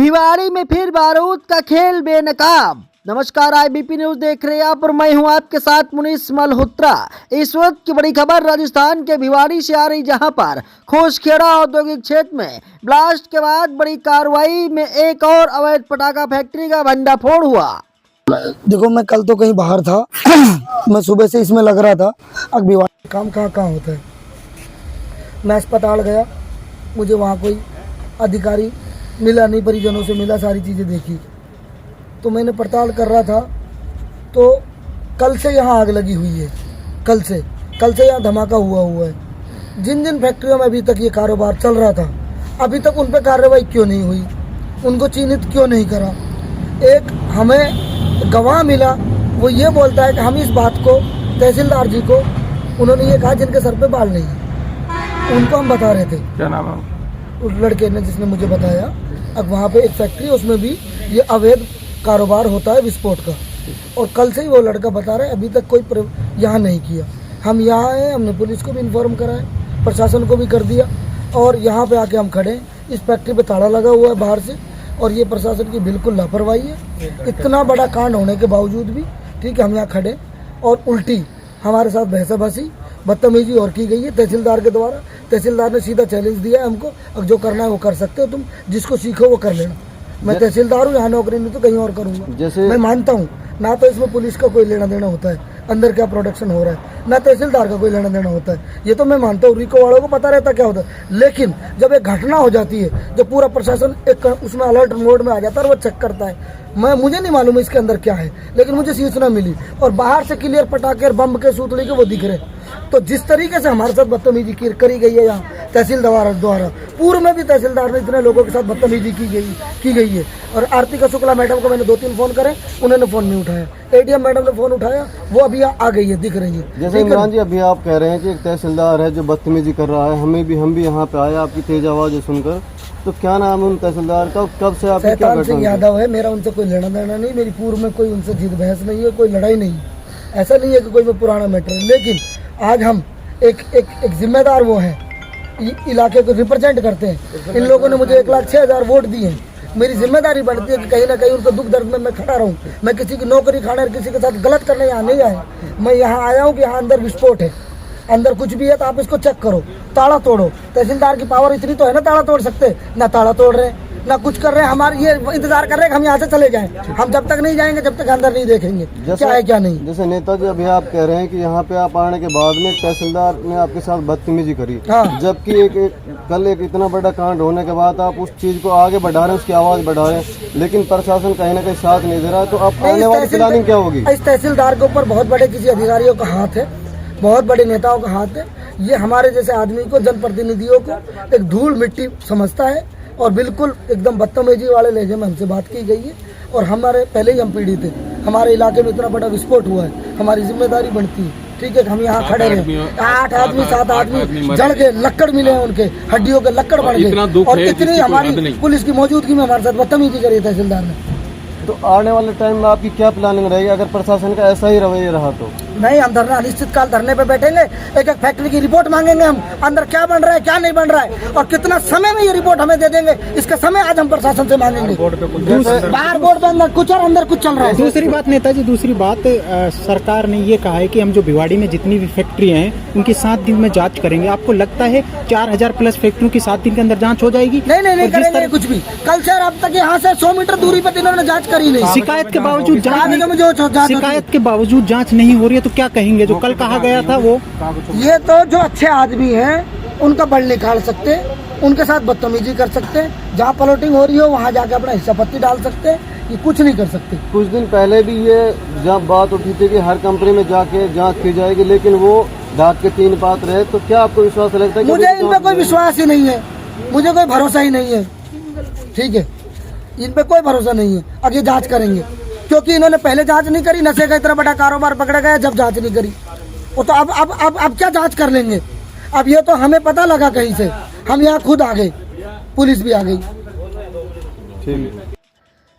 भिवाड़ी में फिर बारूद का खेल बेनकाब। नमस्कार, IBP न्यूज देख रहे हैं आप और मैं हूं आपके साथ मुनीस मल्होत्रा। इस वक्त की बड़ी खबर राजस्थान के भिवाड़ी से आ रही, जहां पर खोसखेड़ा औद्योगिक क्षेत्र में ब्लास्ट के बाद बड़ी कार्रवाई में एक और अवैध पटाखा फैक्ट्री का भंडाफोड़ हुआ। देखो, मैं कल तो कहीं बाहर था मैं सुबह से इसमें लग रहा था। अब भिवाड़ी काम कहाँ होता है। मैं अस्पताल गया, मुझे वहाँ कोई अधिकारी मिला नहीं, परिजनों से मिला, सारी चीज़ें देखी तो मैंने पड़ताल कर रहा था। तो कल से यहाँ आग लगी हुई है, कल से यहाँ धमाका हुआ है। जिन जिन फैक्ट्रियों में अभी तक ये कारोबार चल रहा था, अभी तक उन पर कार्रवाई क्यों नहीं हुई, उनको चिन्हित क्यों नहीं करा। एक हमें गवाह मिला, वो ये बोलता है कि हम इस बात को तहसीलदार जी को, उन्होंने ये कहा जिनके सर पे बाल नहीं है, उनको हम बता रहे थे। क्या नाम है उस लड़के ने जिसने मुझे बताया। अब वहाँ पे एक फैक्ट्री, उसमें भी ये अवैध कारोबार होता है विस्फोट का, और कल से ही वो लड़का बता रहा है अभी तक कोई यहाँ नहीं किया। हम यहाँ आए, हमने पुलिस को भी इन्फॉर्म करा है, प्रशासन को भी कर दिया, और यहाँ पे आके हम खड़े हैं। इस फैक्ट्री पे ताला लगा हुआ है बाहर से, और ये प्रशासन की बिल्कुल लापरवाही है। इतना बड़ा कांड होने के बावजूद भी, ठीक है, हम यहाँ खड़े, और उल्टी हमारे साथ बहसाबाजी, बदतमीजी और की गई है तहसीलदार के द्वारा। तहसीलदार ने सीधा चैलेंज दिया है हमको, अब जो करना है वो कर सकते हो, तुम जिसको सीखो वो कर लेना। मैं तहसीलदार हूँ, यहाँ नौकरी नहीं तो कहीं और करूँगा। जैसे मैं मानता हूँ ना तो इसमें पुलिस का कोई लेना देना होता है, अंदर क्या प्रोडक्शन हो रहा है, ना तहसीलदार का कोई लेना देना होता है, ये तो मैं मानता हूँ। रिको वालों को पता रहता क्या होता है, लेकिन जब एक घटना हो जाती है, जब पूरा प्रशासन एक उसमें अलर्ट मोड में आ जाता है और वो चेक करता है। मुझे नहीं मालूम इसके अंदर क्या है, लेकिन मुझे सूचना मिली और बाहर से क्लियर पटाखे और बम के सूतली के वो दिख रहे। तो जिस तरीके से हमारे साथ बदतमीजी करी गई है यहाँ तहसीलदार द्वारा, पूर्व में भी तहसीलदार ने इतने लोगों के साथ बदतमीजी की गई है। और आरती शुक्ला मैडम को मैंने 2-3 फोन करे, उन्होंने फोन नहीं उठाया। ADM मैडम ने फोन उठाया, वो अभी आ गई है, दिख रही है। जैसे इमरान जी, अभी आप कह रहे हैं कि एक तहसीलदार है जो बदतमीजी कर रहा है, हम भी यहाँ पे आए आपकी तेज आवाज सुनकर, तो क्या नाम है उन तहसीलदार का, कब से आपकी क्या शैतान सिंह यादव है। मेरा उनसे कोई लेना देना नहीं, मेरी पूर्व में कोई उनसे जिद बहस नहीं है, कोई लड़ाई नहीं। ऐसा नहीं है कि कोई पुराना मैटर है, लेकिन आज हम एक जिम्मेदार वो हैं, इलाके को रिप्रेजेंट करते हैं। इन लोगों ने मुझे 1,06,000 वोट दिए हैं। मेरी जिम्मेदारी बढ़ती है कि कहीं ना कहीं उनको दुख दर्द में मैं खड़ा रहूं। मैं किसी की नौकरी खाने और किसी के साथ गलत करने यहाँ नहीं आया। मैं यहाँ आया हूँ कि यहाँ अंदर विस्फोट है, अंदर कुछ भी है तो आप इसको चेक करो, ताला तोड़ो। तहसीलदार की पावर इतनी तो है ना, ताला तोड़ सकते, ना ताला तोड़ रहे, ना कुछ कर रहे हैं। हमारे ये इंतजार कर रहे हैं कि हम यहाँ से चले जाएं। हम जब तक नहीं जाएंगे, जब तक अंदर नहीं देखेंगे क्या है क्या नहीं। जैसे नेताजी, अभी आप कह रहे हैं कि यहाँ पे आप आने के बाद में तहसीलदार ने आपके साथ बदतमीजी करी, हाँ। जबकि कल एक इतना बड़ा कांड होने के बाद आप उस चीज को आगे बढ़ा रहे हैं, उसकी आवाज बढ़ा रहे हैं, लेकिन प्रशासन कहीं ना कहीं साथ नहीं दे रहा। तो अब आने वाली प्लानिंग क्या होगी? इस तहसीलदार के ऊपर बहुत बड़े किसी अधिकारियों का हाथ है, बहुत बड़े नेताओं का हाथ है। ये हमारे जैसे आदमी को, जनप्रतिनिधियों को एक धूल मिट्टी समझता है, और बिल्कुल एकदम बदतमीजी वाले लहजे में हमसे बात की गई है। और हमारे पहले ही हम पीड़ित थे, हमारे इलाके में इतना बड़ा विस्फोट हुआ है, हमारी जिम्मेदारी बनती है, ठीक है, हम यहाँ खड़े रहे। 8 आदमी 7 आदमी जड़ के लक्कड़ मिले हैं, उनके हड्डियों के लक्कड़ बन गए, और इतनी हमारी पुलिस की मौजूदगी में हमारे साथ बदतमीजी करी तहसीलदार ने। तो आने वाले टाइम में आपकी क्या प्लानिंग रहेगी अगर प्रशासन का ऐसा ही रवैया रहा तो? नहीं, हम धरना अनिश्चितकाल धरने पे बैठेंगे। एक फैक्ट्री की रिपोर्ट मांगेंगे हम, अंदर क्या बन रहा है, क्या नहीं बन रहा है, और कितना समय में ये रिपोर्ट हमें दे देंगे, इसका समय आज हम प्रशासन से मांगेंगे। बाहर बोर्ड पे अंदर कुछ और अंदर कुछ चल रहा है। दूसरी बात नेताजी, दूसरी बात, सरकार ने ये कहा है कि हम जो भिवाड़ी में जितनी भी फैक्ट्रियां हैं उनकी 7 दिन में जाँच करेंगे। आपको लगता है 4,000 प्लस फैक्ट्रियों की 7 दिन के अंदर जाँच हो जाएगी? नहीं करेंगे कुछ भी। कल से अब तक यहाँ से 100 मीटर दूरी पर इन्होंने जाँच करी नहीं। शिकायत के बावजूद जांच नहीं हो रही है, तो क्या कहेंगे? जो कल कहा गया था वो, ये तो जो अच्छे आदमी हैं उनका बल निकाल सकते, उनके साथ बदतमीजी कर सकते, जहाँ प्लॉटिंग हो रही हो वहाँ जाके अपना हिस्सा पत्ती डाल सकते, ये कुछ नहीं कर सकते। कुछ दिन पहले भी ये जब बात उठी थी कि हर कंपनी में जाके जांच की जाएगी, लेकिन वो डाक के 3 पात्र रहे। तो क्या आपको विश्वास लगता है? मुझे इन पे कोई विश्वास ही नहीं है, मुझे कोई भरोसा ही नहीं है, ठीक है, इन पे कोई भरोसा नहीं है। अब ये जांच करेंगे, क्योंकि इन्होंने पहले जांच नहीं करी, नशे का इतना बड़ा कारोबार पकड़ा गया जब जांच नहीं करी, वो तो अब क्या जांच कर लेंगे। अब ये तो हमें पता लगा कहीं से, हम यहाँ खुद आ गए, पुलिस भी आ गई।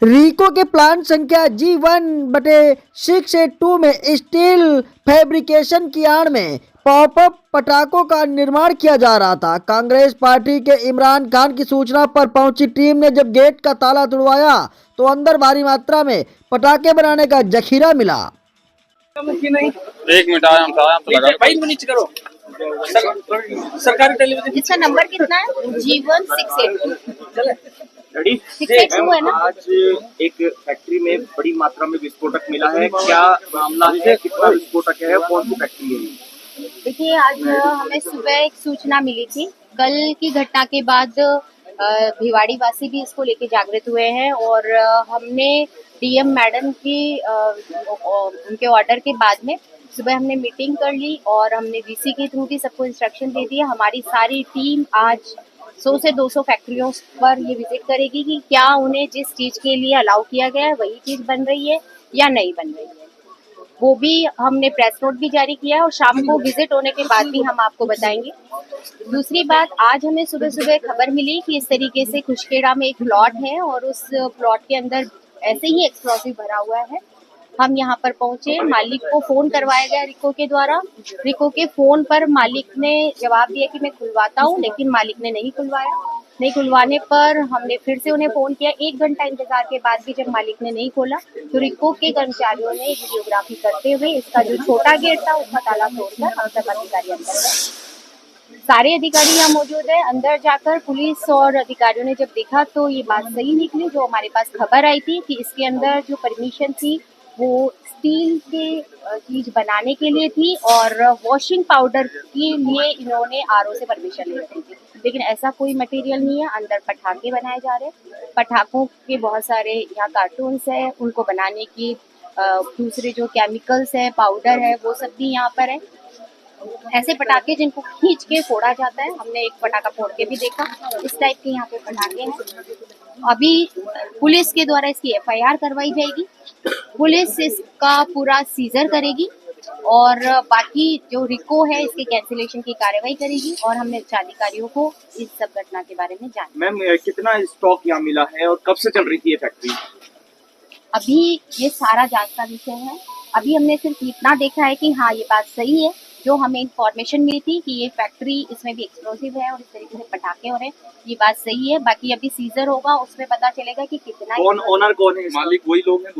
रीको के प्लांट संख्या G1/682 में स्टील फैब्रिकेशन की आड़ में पॉपअप पटाखों का निर्माण किया जा रहा था। कांग्रेस पार्टी के इमरान खान की सूचना पर पहुंची टीम ने जब गेट का ताला तुड़वाया तो अंदर भारी मात्रा में पटाखे बनाने का जखीरा मिला। एक मिनट आया तो लगा भाई नीचे करो। सरकारी टेलीविजन इसका नंबर कितना है? G1682 रेडी 682 है ना? आज एक फैक्ट्री में बड़ी मात्रा में विस्फोटक मिला है, क्या मामला है, कितना विस्फोटक है, कौन सी फैक्ट्री है? देखिए, आज हमें सुबह एक सूचना मिली थी। कल की घटना के बाद भिवाड़ी वासी भी इसको लेके जागृत हुए हैं और हमने डीएम मैडम की उनके ऑर्डर के बाद में सुबह हमने मीटिंग कर ली और हमने वीसी के थ्रू भी सबको इंस्ट्रक्शन दे दिया। हमारी सारी टीम आज 100 से 200 फैक्ट्रियों पर ये विजिट करेगी कि क्या उन्हें जिस चीज़ के लिए अलाउ किया गया है वही चीज़ बन रही है या नहीं बन रही है। वो भी हमने प्रेस नोट भी जारी किया है और शाम को विजिट होने के बाद भी हम आपको बताएंगे। दूसरी बात, आज हमें सुबह सुबह खबर मिली कि इस तरीके से खुशखेड़ा में एक प्लॉट है और उस प्लॉट के अंदर ऐसे ही एक्सप्लोसिव भरा हुआ है। हम यहाँ पर पहुंचे, मालिक को फोन करवाया गया रिको के द्वारा। रिको के फोन पर मालिक ने जवाब दिया कि मैं खुलवाता हूँ, लेकिन मालिक ने नहीं खुलवाया। नहीं खुलवाने पर हमने फिर से उन्हें फोन किया। 1 घंटा इंतजार के बाद भी जब मालिक ने नहीं खोला तो रिको के कर्मचारियों ने वीडियोग्राफी करते हुए इसका जो छोटा गेट था उसका ताला तोड़कर हम सब अधिकारी अंदर गए। सारे अधिकारी यहाँ मौजूद है। अंदर जाकर पुलिस और अधिकारियों ने जब देखा तो ये बात सही निकली जो हमारे पास खबर आई थी कि इसके अंदर जो परमिशन थी वो स्टील के चीज बनाने के लिए थी और वॉशिंग पाउडर के लिए इन्होंने आरओ से परमिशन ले रखी थी, लेकिन ऐसा कोई मटेरियल नहीं है। अंदर पटाखे बनाए जा रहे हैं। पटाखों के बहुत सारे यहाँ कार्टून्स है, उनको बनाने की दूसरे जो केमिकल्स है, पाउडर है, वो सब भी यहाँ पर है। ऐसे पटाखे जिनको खींच के फोड़ा जाता है। हमने एक पटाखा फोड़ के भी देखा। इस टाइप के यहाँ पे पटाखे हैं। अभी पुलिस के द्वारा इसकी एफआईआर करवाई जाएगी। पुलिस इसका पूरा सीजर करेगी और बाकी जो रिको है इसके कैंसिलेशन की कार्रवाई करेगी और हमने उच्च अधिकारियों को इस सब घटना के बारे में जाना। मैम, कितना स्टॉक यहाँ मिला है और कब से चल रही थी ये फैक्ट्री? अभी ये सारा जांच का विषय है। अभी हमने सिर्फ इतना देखा है कि हाँ, ये बात सही है। जो हमें इंफॉर्मेशन मिली थी कि ये फैक्ट्री, इसमें भी एक्सप्लोसिव है और इस तरीके से पटाखे हो रहे हैं, ये बात सही है। बाकी अभी सीजर होगा, उसमें पता चलेगा कि कितना। कौन ओनर कौन है? मालिक वही लोग हैं?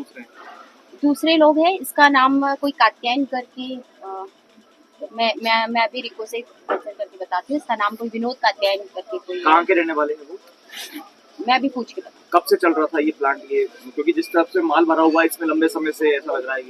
दूसरे लोग हैं। इसका नाम कोई कात्यायन करके मैं अभी रिको से करके बताती हूँ। इसका नाम कोई विनोद कात्यायन करके कोई। कहाँ के रहने वाले हैं वो? मैं अभी पूछ के बताऊँ। कब से चल रहा था ये प्लांट? ये क्योंकि जिस तरफ से माल भरा हुआ है इसमें लंबे समय से ऐसा लग रहा है।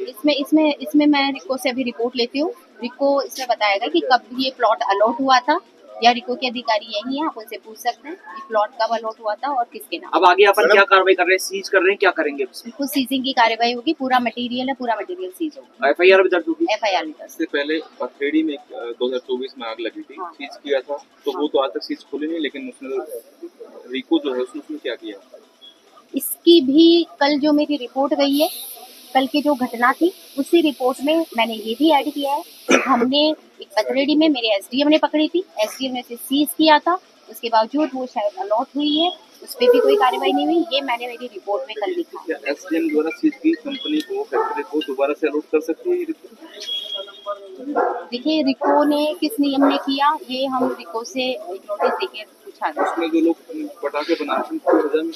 इसमें मैं रिको से अभी रिपोर्ट लेती हूँ। रिको इसमें बताएगा कि कब ये प्लॉट अलॉट हुआ था, या रिको के अधिकारी यही हैं, आप उनसे पूछ सकते हैं ये प्लॉट कब अलॉट हुआ था और किसके नाम। अब आगे अपन क्या कार्रवाई कर रहे हैं? सीज कर रहे हैं? क्या करेंगे? बिल्कुल सीजिंग की कार्रवाई होगी। पूरा मटेरियल है, पूरा मटेरियल सीज होगा। एफआईआर भी दर्ज होगी? एफआईआर भी दर्ज। इससे पहले पथरेड़ी में 2024 में आग लगी थी, सीज किया था, तो वो तो आज तक सीज खुली नहीं, लेकिन उसने रिको जो है उसने क्या किया? इसकी भी कल जो मेरी रिपोर्ट गई है, कल की जो घटना थी उसी रिपोर्ट में मैंने ये भी ऐड किया है कि हमने एक पथरेड़ी में मेरे एसडीएम ने पकड़ी थी, एसडीएम ने इसे सीज किया था, उसके बावजूद वो शायद अलॉट हुई है, उस पर भी कोई कार्रवाई नहीं हुई। ये मैंने मेरी रिपोर्ट में कल लिखा है। एसडीएम द्वारा सीज की कंपनी को, फैक्ट्री को दोबारा से अलॉट कर सकती है? देखिए, रिको ने किस नियम ने किया ये हम रिको से नोटिस देके पूछा था। उसमें जो लोग पटाखे बनाते हैं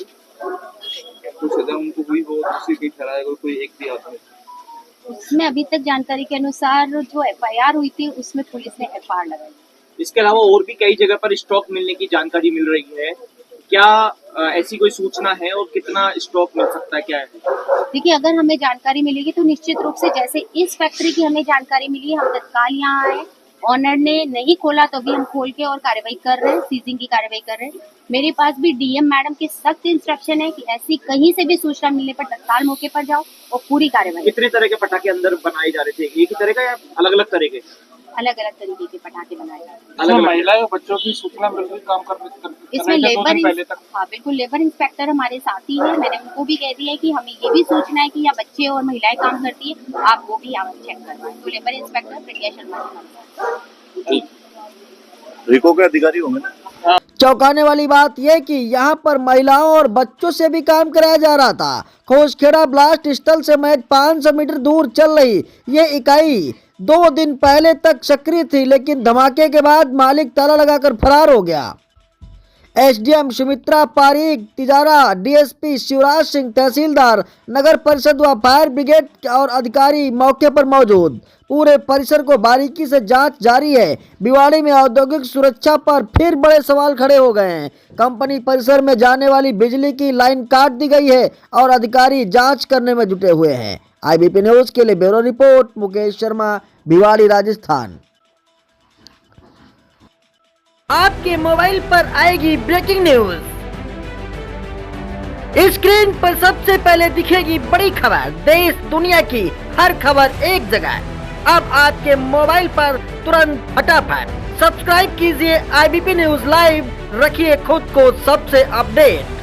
कुछ सजा उनको हुई हो, किसी की ठहराया कोई एक भी आदमी? उसमें अभी तक जानकारी के अनुसार जो एफआईआर हुई थी उसमें पुलिस ने एफआईआर लगाई। इसके अलावा और भी कई जगह पर स्टॉक मिलने की जानकारी मिल रही है, क्या ऐसी कोई सूचना है और कितना स्टॉक मिल सकता है, क्या है? देखिए, अगर हमें जानकारी मिलेगी तो निश्चित रूप से, जैसे इस फैक्ट्री की हमें जानकारी मिली, हम तत्काल यहाँ आए। ऑनर ने नहीं खोला तो भी हम खोल के और कार्रवाई कर रहे हैं, सीजिंग की कार्रवाई कर रहे हैं। मेरे पास भी डीएम मैडम के सख्त इंस्ट्रक्शन है कि ऐसी कहीं से भी सूचना मिलने पर तत्काल मौके पर जाओ और पूरी कार्रवाई। कितने तरह के पटाखे अंदर बनाए जा रहे थे? एक ही तरह का या अलग अलग तरह के? अलग अलग तरीके के पटाखे बनाए जा रहे हैं। अलग महिलाएं और बच्चों की सूचना मिल रही काम कर इसमें लेबर, हाँ बिल्कुल, लेबर इंस्पेक्टर हमारे साथ ही है। मैंने उनको भी कह दिया है कि हमें ये भी सूचना है कि यहाँ बच्चे और महिलाएं काम करती है, आप वो भी यहाँ चेक करवाएं। तो लेबर इंस्पेक्टर प्रिया शर्मा जी। रिको के अधिकारी होंगे ना? चौंकाने वाली बात यह कि यहां पर महिलाओं और बच्चों से भी काम कराया जा रहा था। खोजखेड़ा ब्लास्ट स्थल से महज 500 मीटर दूर चल रही ये इकाई 2 दिन पहले तक सक्रिय थी, लेकिन धमाके के बाद मालिक ताला लगाकर फरार हो गया। एसडीएम सुमित्रा पारीक, तिजारा, डीएसपी शिवराज सिंह, तहसीलदार, नगर परिषद व फायर ब्रिगेड और अधिकारी मौके पर मौजूद। पूरे परिसर को बारीकी से जांच जारी है। भिवाड़ी में औद्योगिक सुरक्षा पर फिर बड़े सवाल खड़े हो गए हैं। कंपनी परिसर में जाने वाली बिजली की लाइन काट दी गई है और अधिकारी जांच करने में जुटे हुए हैं। आईबीपी न्यूज के लिए ब्यूरो रिपोर्ट मुकेश शर्मा, भिवाड़ी, राजस्थान। आपके मोबाइल पर आएगी ब्रेकिंग न्यूज। स्क्रीन पर सबसे पहले दिखेगी बड़ी खबर। देश दुनिया की हर खबर एक जगह। अब आपके मोबाइल पर तुरंत फटाफट सब्सक्राइब कीजिए आईबीपी न्यूज लाइव। रखिए खुद को सबसे अपडेट।